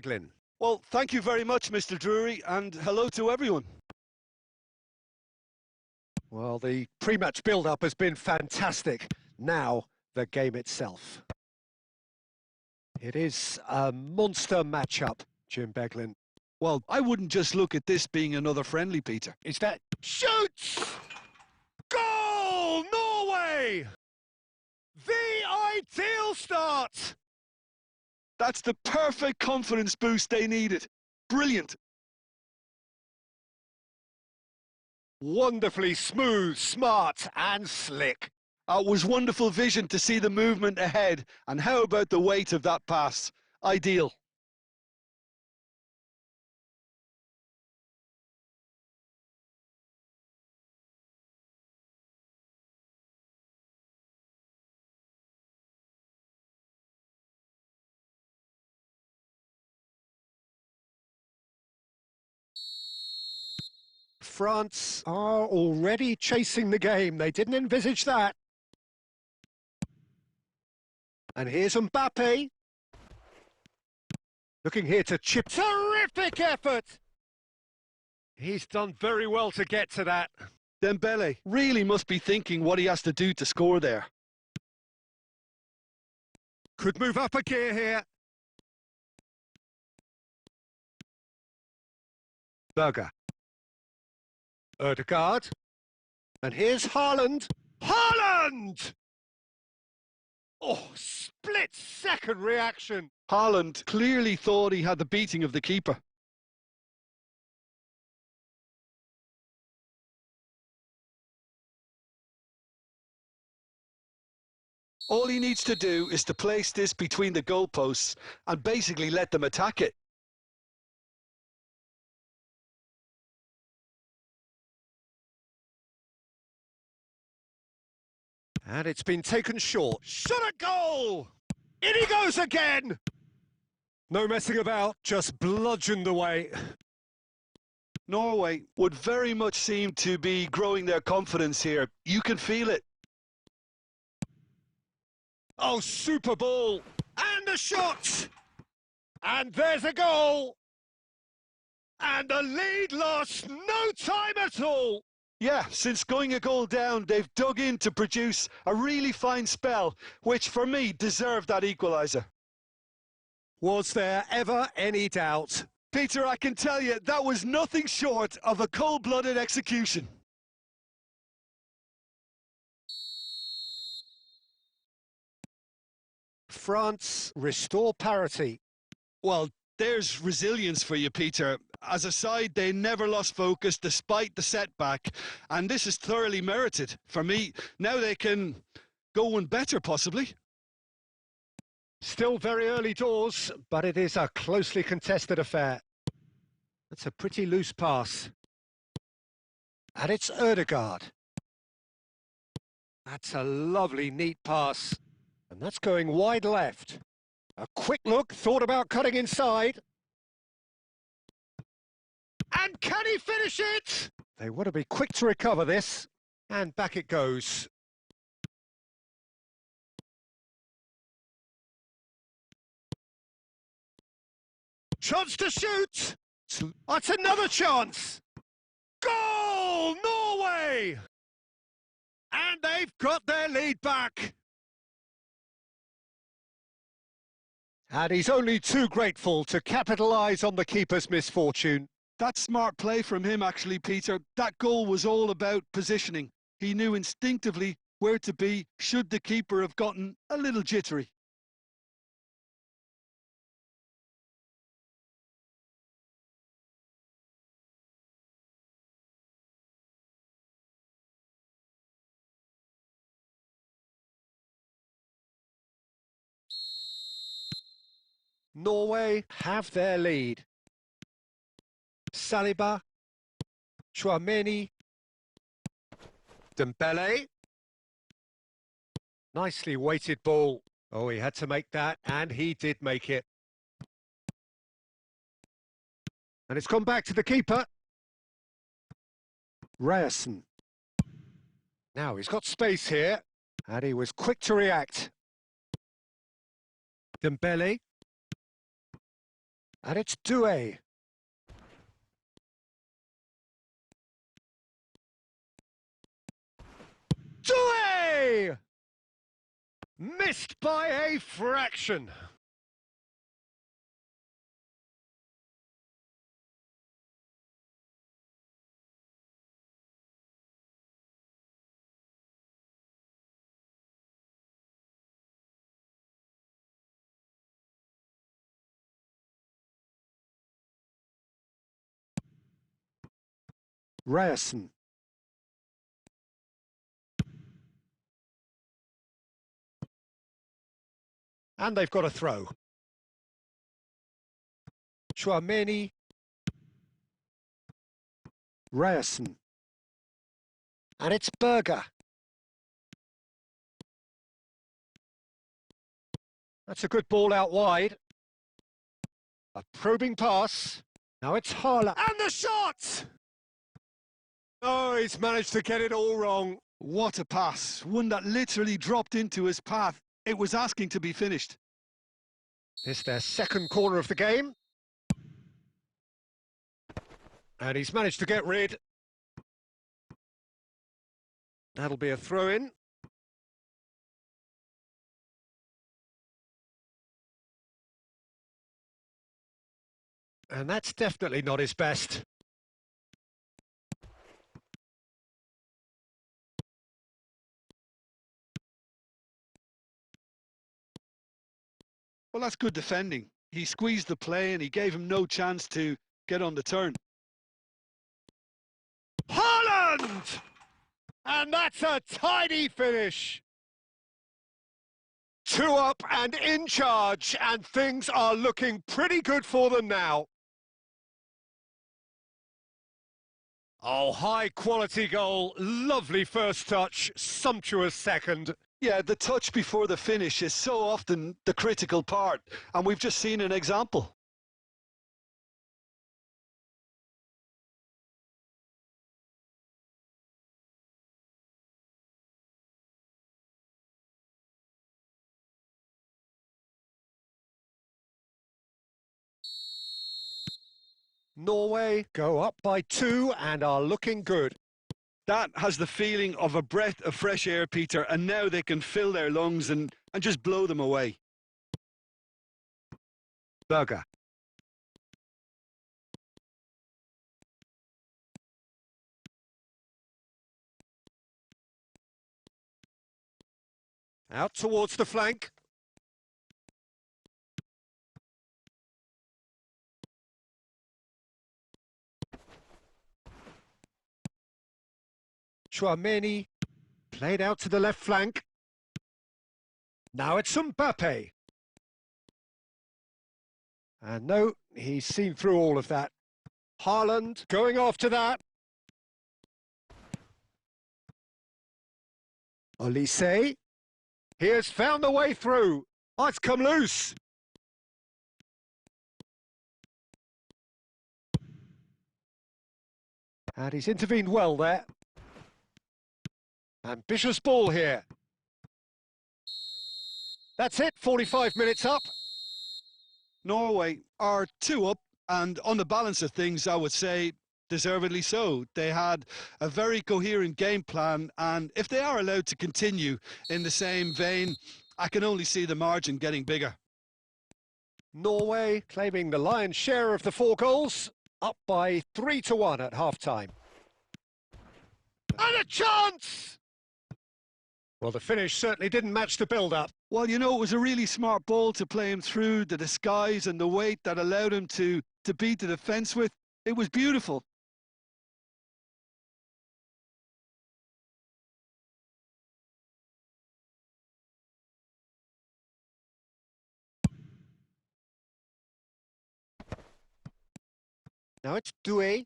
Beglin. Well, thank you very much, Mr. Drury, and hello to everyone. Well, the pre-match build-up has been fantastic. Now, the game itself. It is a monster matchup, Jim Beglin. Well, I wouldn't just look at this being another friendly, Peter. Is that... Shoots! Goal, Norway! The ideal start! That's the perfect confidence boost they needed. Brilliant. Wonderfully smooth, smart and slick. It was wonderful vision to see the movement ahead. And how about the weight of that pass? Ideal. France are already chasing the game. They didn't envisage that. And here's Mbappe. Looking here to chip. Terrific effort! He's done very well to get to that. Dembele really must be thinking what he has to do to score there. Could move up a gear here. Berger. Ødegaard. And here's Haaland. Haaland! Oh, split-second reaction. Haaland clearly thought he had the beating of the keeper. All he needs to do is to place this between the goalposts and basically let them attack it. And it's been taken short. Shot at goal! In he goes again! No messing about, just bludgeoned away. Norway would very much seem to be growing their confidence here. You can feel it. Oh, super ball! And a shot! And there's a goal! And the lead lost no time at all! Yeah, since going a goal down, they've dug in to produce a really fine spell, which for me deserved that equaliser. Was there ever any doubt? Peter, I can tell you, that was nothing short of a cold-blooded execution. France restore parity. Well, there's resilience for you, Peter. As a side, they never lost focus despite the setback, and this is thoroughly merited. For me, now they can go one better, possibly. Still very early doors, but it is a closely contested affair. That's a pretty loose pass. And it's Ødegaard. That's a lovely, neat pass. And that's going wide left. A quick look, thought about cutting inside. And can he finish it? They want to be quick to recover this. And back it goes. Chance to shoot! That's another chance! Goal, Norway! And they've got their lead back. And he's only too grateful to capitalise on the keeper's misfortune. That's smart play from him, actually, Peter. That goal was all about positioning. He knew instinctively where to be should the keeper have gotten a little jittery. Norway have their lead. Saliba, Chouameni, Dembele. Nicely weighted ball. Oh, he had to make that, and he did make it. And it's gone back to the keeper. Ryerson. Now he's got space here, and he was quick to react. Dembele. And it's Doué. Doué! Missed by a fraction. Ryerson. And they've got a throw. Chouameni. Ryerson. And it's Berger. That's a good ball out wide. A probing pass. Now it's Haaland. And the shot! Oh, he's managed to get it all wrong. What a pass. One that literally dropped into his path. It was asking to be finished. It's their second corner of the game. And he's managed to get rid. That'll be a throw-in. And that's definitely not his best. Well, that's good defending. He squeezed the play and he gave him no chance to get on the turn. Haaland! And that's a tidy finish. 2 up and in charge, and things are looking pretty good for them now. Oh, high-quality goal, lovely first touch, sumptuous second. Yeah, the touch before the finish is so often the critical part, and we've just seen an example. Norway go up by 2 and are looking good. That has the feeling of a breath of fresh air, Peter, and now they can fill their lungs and just blow them away. Berger. Out towards the flank. Chouameni played out to the left flank. Now it's Mbappe. And no, he's seen through all of that. Haaland going after that. Olise. He has found the way through. Oh, it's come loose. And he's intervened well there. Ambitious ball here. That's it, 45 minutes up. Norway are 2 up, and on the balance of things, I would say deservedly so. They had a very coherent game plan, and if they are allowed to continue in the same vein, I can only see the margin getting bigger. Norway claiming the lion's share of the 4 goals, up by 3-1 at half-time. And a chance! Well, the finish certainly didn't match the build-up. Well, you know, it was a really smart ball to play him through, the disguise and the weight that allowed him to beat the defence with. It was beautiful. Now it's Doué.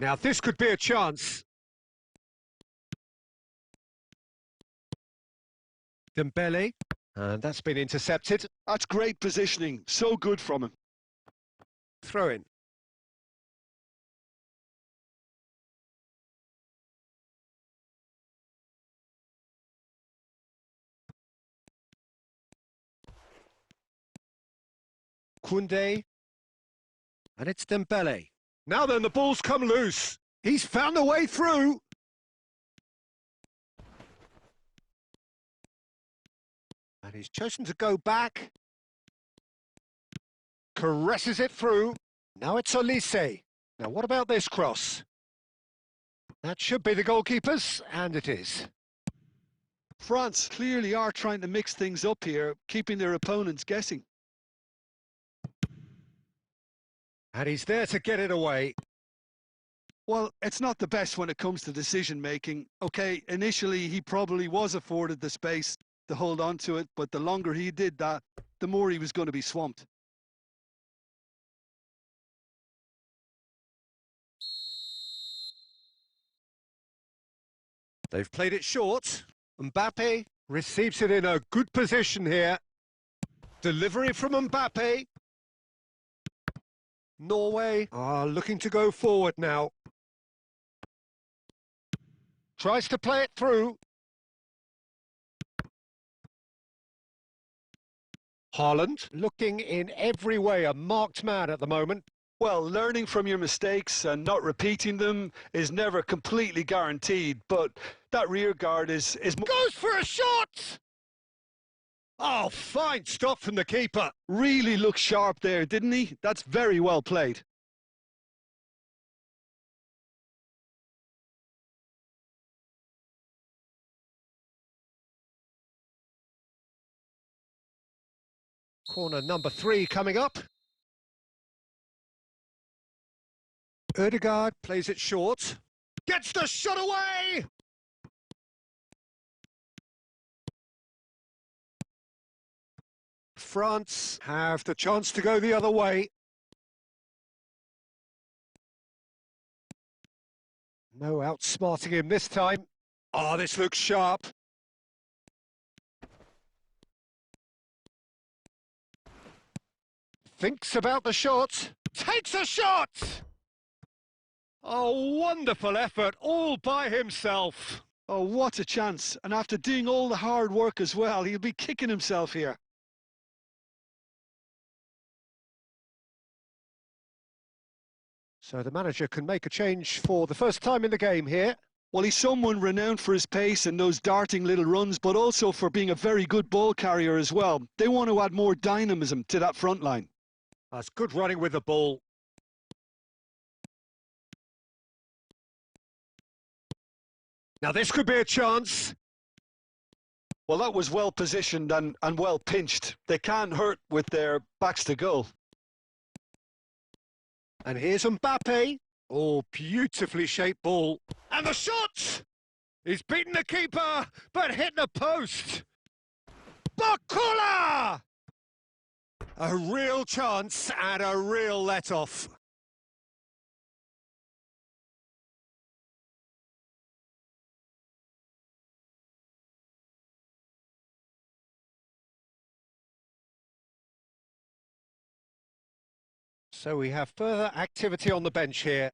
Now this could be a chance. Dembele, and that's been intercepted. That's great positioning. So good from him. Throw in. Koundé, and it's Dembele. Now then, the ball's come loose. He's found a way through. And he's chosen to go back. Caresses it through. Now it's Olise. Now what about this cross? That should be the goalkeeper's, and it is. France clearly are trying to mix things up here, keeping their opponents guessing. And he's there to get it away. Well, it's not the best when it comes to decision-making. Okay, initially he probably was afforded the space to hold on to it, but the longer he did that, the more he was going to be swamped. They've played it short. Mbappe receives it in a good position here. Delivery from Mbappe. Norway are looking to go forward now. Tries to play it through. Haaland looking in every way a marked man at the moment. Well, learning from your mistakes and not repeating them is never completely guaranteed, but that rear guard is... Goes for a shot! Oh, fine stop from the keeper. Really looked sharp there, didn't he? That's very well played. Corner number 3 coming up. Ødegaard plays it short. Gets the shot away! France have the chance to go the other way. No outsmarting him this time. Oh, this looks sharp. Thinks about the shot. Takes a shot! Oh, wonderful effort, all by himself. Oh, what a chance. And after doing all the hard work as well, he'll be kicking himself here. So the manager can make a change for the first time in the game here. Well, he's someone renowned for his pace and those darting little runs, but also for being a very good ball carrier as well. They want to add more dynamism to that front line. That's good running with the ball. Now this could be a chance. Well, that was well positioned and well pinched. They can't hurt with their backs to goal. And here's Mbappe. Oh, beautifully shaped ball. And the shot! He's beaten the keeper, but hit the post. Bakula! A real chance and a real let-off. So we have further activity on the bench here.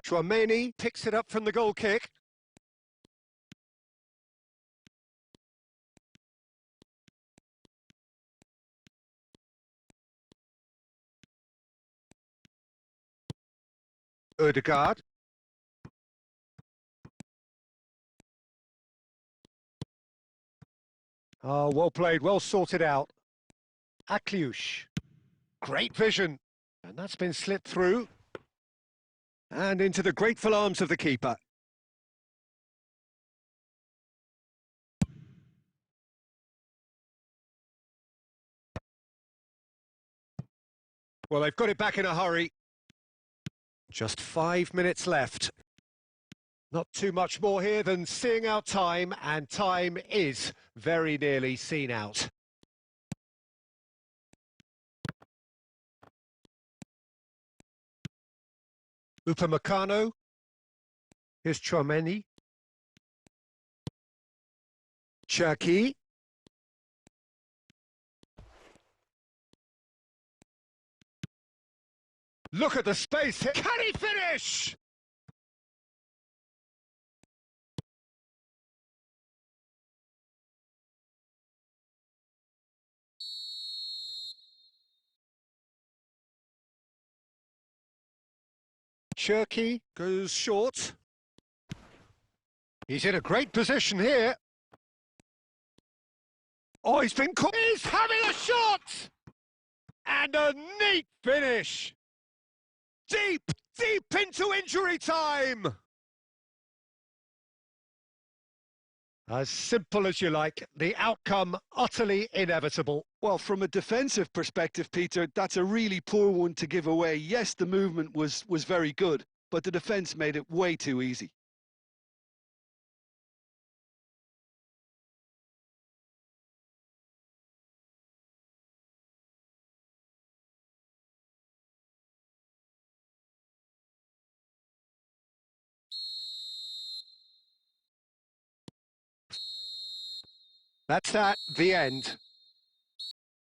Tchouaméni picks it up from the goal kick. Ødegaard. Oh, well played, well sorted out. Akliush. Great vision. And that's been slipped through. And into the grateful arms of the keeper. Well, they've got it back in a hurry. Just 5 minutes left. Not too much more here than seeing out time, and time is very nearly seen out. Upamecano. Here's Tchouaméni. Cherky. Look at the space here. Can he finish? Cherky goes short. He's in a great position here. Oh, he's been caught. He's having a shot! And a neat finish. Deep, deep into injury time. As simple as you like, the outcome utterly inevitable. Well, from a defensive perspective, Peter, that's a really poor one to give away. Yes, the movement was very good, but the defence made it way too easy. That's that, the end.